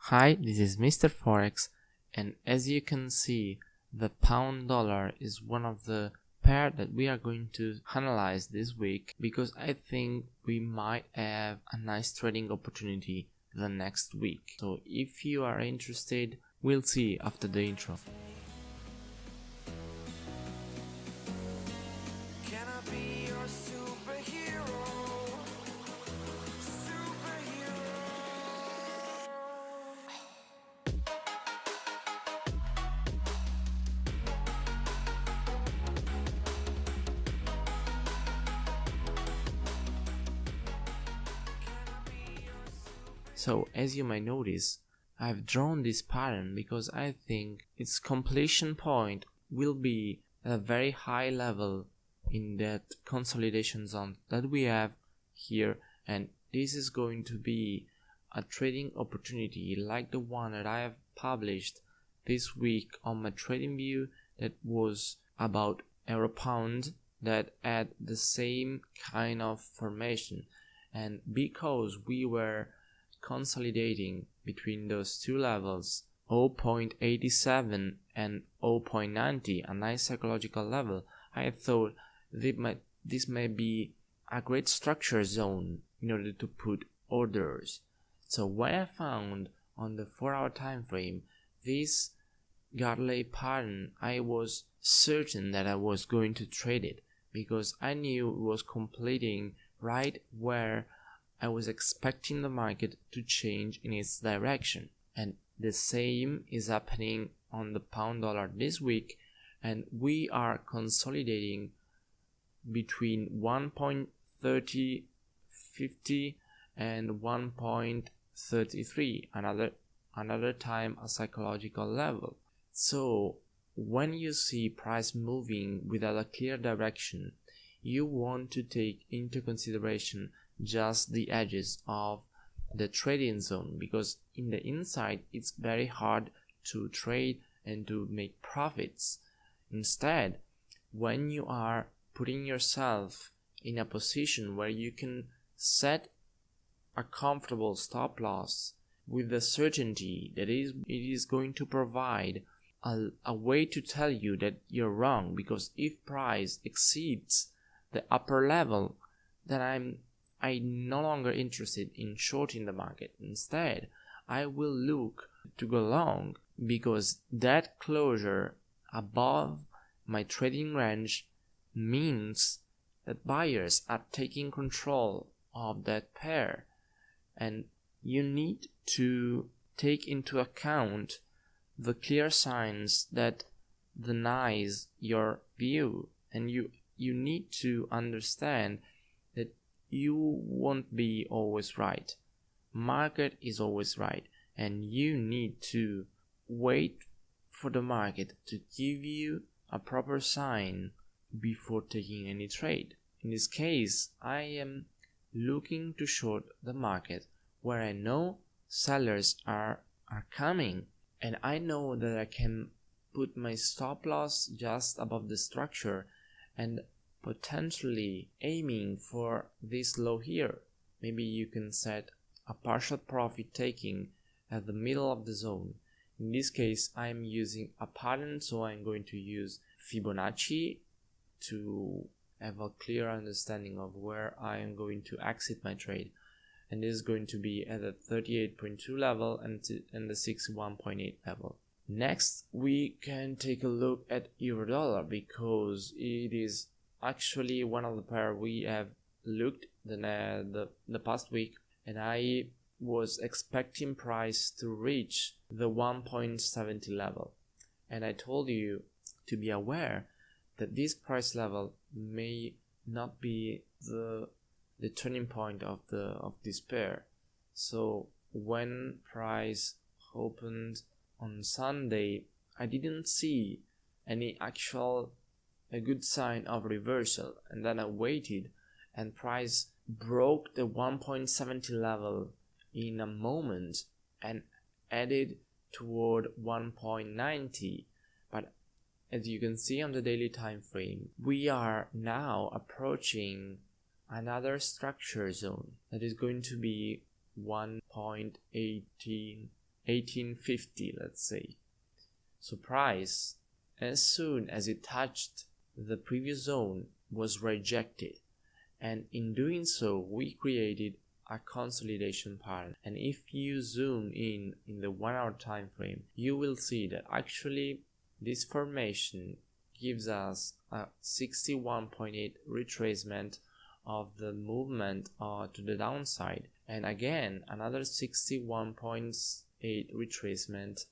Hi, this is Mr. Forex, and as you can see, the pound dollar is one of the pair that we are going to analyze this week because I think we might have a nice trading opportunity the next week. So if you are interested, we'll see after the intro. Can I be your superhero? So as you might notice, I've drawn this pattern because I think its completion point will be at a very high level in that consolidation zone that we have here, and this is going to be a trading opportunity like the one that I have published this week on my trading view that was about euro pound that had the same kind of formation. And because we were consolidating between those two levels, 0.87 and 0.90, a nice psychological level, I thought this may be a great structure zone in order to put orders. So when I found on the 4-hour time frame this Gartleys pattern, I was certain that I was going to trade it because I knew it was completing right where I was expecting the market to change in its direction. And the same is happening on the pound dollar this week, and we are consolidating between 1.3050 and 1.33, another time a psychological level. So when you see price moving without a clear direction, you want to take into consideration just the edges of the trading zone, because in the inside it's very hard to trade and to make profits. Instead, when you are putting yourself in a position where you can set a comfortable stop loss with the certainty that it is going to provide a way to tell you that you're wrong, because if price exceeds the upper level, then I'm no longer interested in shorting the market. Instead, I will look to go long, because that closure above my trading range means that buyers are taking control of that pair, and you need to take into account the clear signs that denies your view, and you need to understand that you won't be always right. Market is always right, and you need to wait for the market to give you a proper sign before taking any trade. In this case, I am looking to short the market where I know sellers are coming, and I know that I can put my stop loss just above the structure and potentially aiming for this low here. Maybe you can set a partial profit taking at the middle of the zone. In this case, I'm using a pattern, so I'm going to use Fibonacci to have a clear understanding of where I am going to exit my trade. And this is going to be at the 38.2 level and the 61.8 level. Next, we can take a look at EURUSD, because it is actually one of the pair we have looked the past week, and I was expecting price to reach the 1.70 level, and I told you to be aware that this price level may not be the turning point of this pair. So when price opened on Sunday, I didn't see any a good sign of reversal, and then I waited, and price broke the 1.70 level in a moment and added toward 1.90. But as you can see on the daily time frame, we are now approaching another structure zone that is going to be 1.18 1850, let's say. So price, as soon as it touched the previous zone, was rejected, and in doing so we created a consolidation pattern. And if you zoom in the 1 hour time frame, you will see that actually this formation gives us a 61.8 retracement of the movement to the downside, and again another 61.8 retracement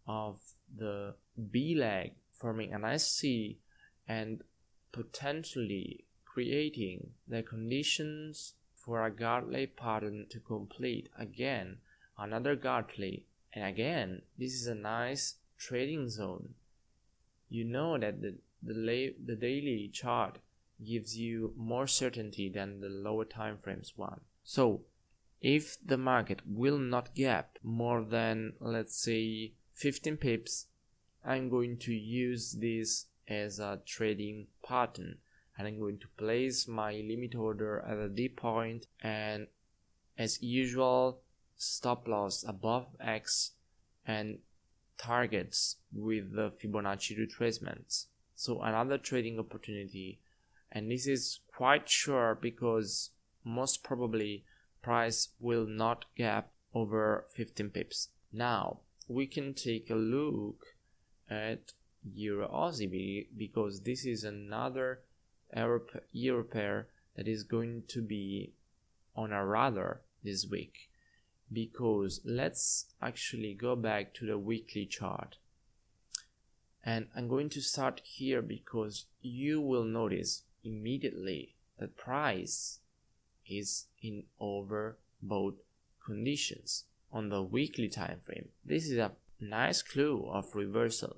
of the B leg, forming a nice C and potentially creating the conditions for a Gartley pattern to complete. Again another Gartley, and again this is a nice trading zone. You know that the daily chart gives you more certainty than the lower time frames one. So if the market will not gap more than, let's say, 15 pips, I'm going to use this as a trading pattern, and I'm going to place my limit order at a D point, and as usual stop loss above X and targets with the Fibonacci retracements. So another trading opportunity, and this is quite sure because most probably price will not gap over 15 pips. Now we can take a look at EURUSD because this is another euro pair that is going to be on a radar this week, because let's actually go back to the weekly chart, and I'm going to start here because you will notice immediately that price is in overbought conditions on the weekly time frame. This is a nice clue of reversal,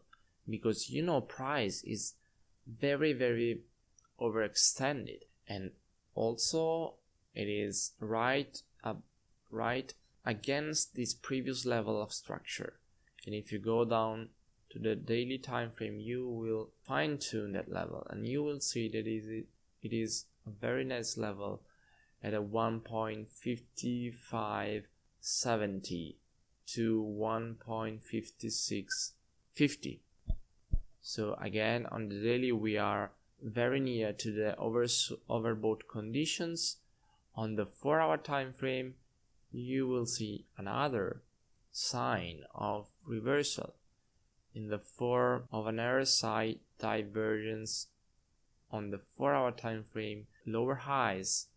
because you know price is very overextended, and also it is right against this previous level of structure. And if you go down to the daily time frame, you will fine tune that level, and you will see that it is a very nice level at a 1.5570 to 1.5650. So again, on the daily we are very near to the overbought conditions. On the 4 hour time frame, you will see another sign of reversal in the form of an RSI divergence on the 4 hour time frame, lower highs,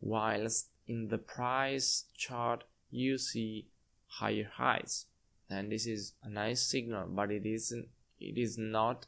whilst in the price chart you see higher highs. And this is a nice signal, but it is not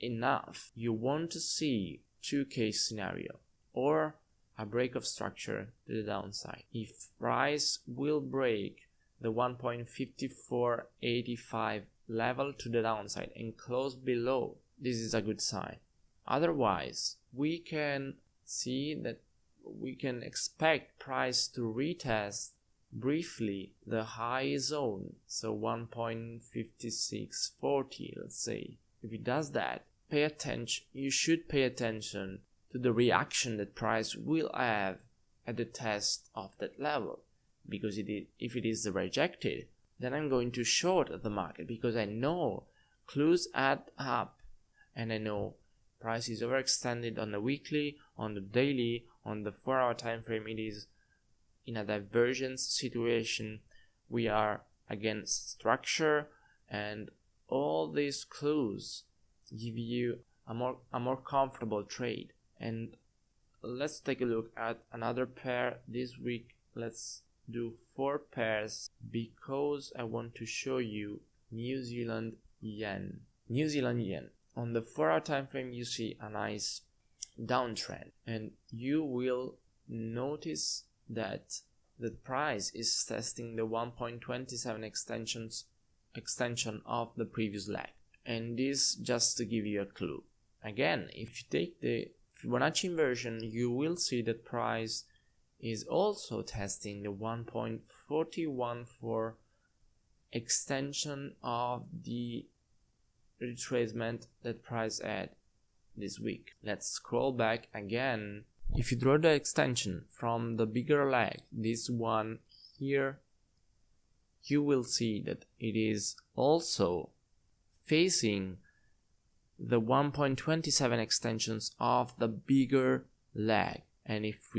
enough. You want to see 2-case scenario or a break of structure to the downside. If price will break the 1.5485 level to the downside and close below, this is a good sign. Otherwise, we can see that we can expect price to retest briefly the high zone, so 1.5640, let's say. If it does that, you should pay attention to the reaction that price will have at the test of that level, because if it is rejected, then I'm going to short the market, because I know clues add up, and I know price is overextended on the weekly, on the daily, on the 4 hour time frame. It is in a divergence situation. We are against structure, and all these clues give you a more comfortable trade. And let's take a look at another pair this week. Let's do 4 pairs because I want to show you New Zealand yen. New Zealand yen. On the 4 hour time frame, you see a nice downtrend, and you will notice that the price is testing the 1.27 extension of the previous leg, and this just to give you a clue. Again, if you take the Fibonacci inversion, you will see that price is also testing the 1.414 extension of the retracement that price had this week. Let's scroll back again. If you draw the extension from the bigger leg, this one here, you will see that it is also facing the 1.27 extensions of the bigger leg. And if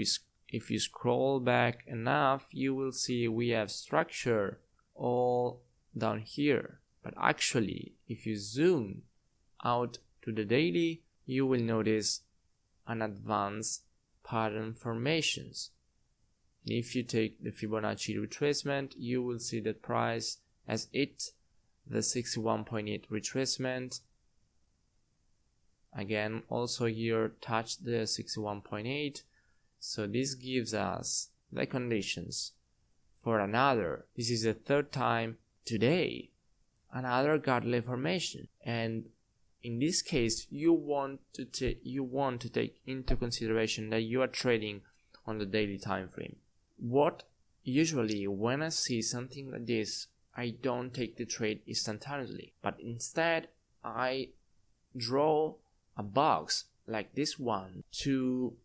you scroll back enough, you will see we have structure all down here. But actually, if you zoom out to the daily, you will notice an advanced pattern formations. If you take the Fibonacci retracement, you will see that price has hit the 61.8 retracement. Again, also here touched the 61.8. So this gives us the conditions for another. This is the third time today, another Gartley formation. And in this case, you want to take into consideration that you are trading on the daily time frame. What usually when I see something like this, I don't take the trade instantaneously, but instead I draw a box like this one to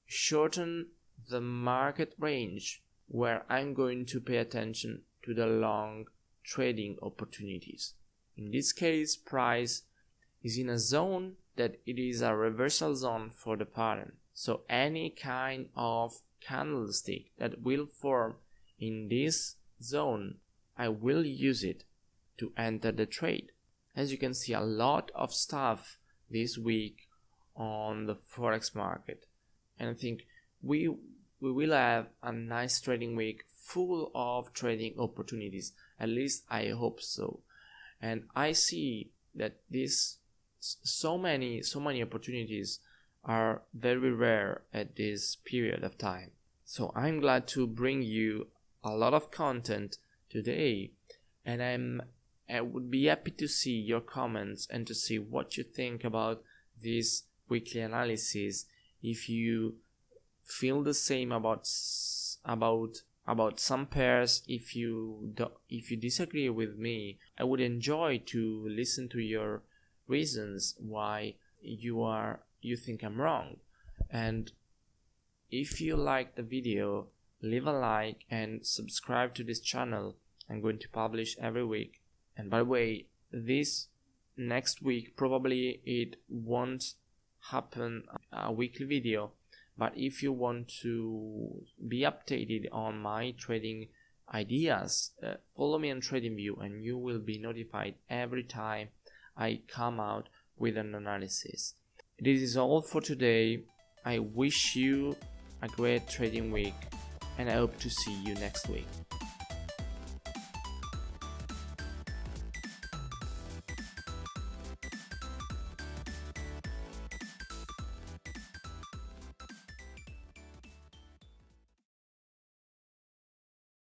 shorten the market range where I'm going to pay attention to the long trading opportunities. In this case, price is in a zone that it is a reversal zone for the pattern. So any kind of candlestick that will form in this zone, I will use it to enter the trade. As you can see, a lot of stuff this week on the Forex market. And I think we will have a nice trading week full of trading opportunities. At least I hope so. And I see that so many opportunities are very rare at this period of time. So I'm glad to bring you a lot of content today, and I would be happy to see your comments and to see what you think about this weekly analysis. If you feel the same about some pairs, if you disagree with me, I would enjoy to listen to your reasons why you think I'm wrong. And if you like the video, leave a like and subscribe to this channel. I'm going to publish every week. And by the way, this next week probably it won't happen a weekly video, but if you want to be updated on my trading ideas, follow me on TradingView and you will be notified every time I come out with an analysis. This is all for today. I wish you a great trading week and I hope to see you next week.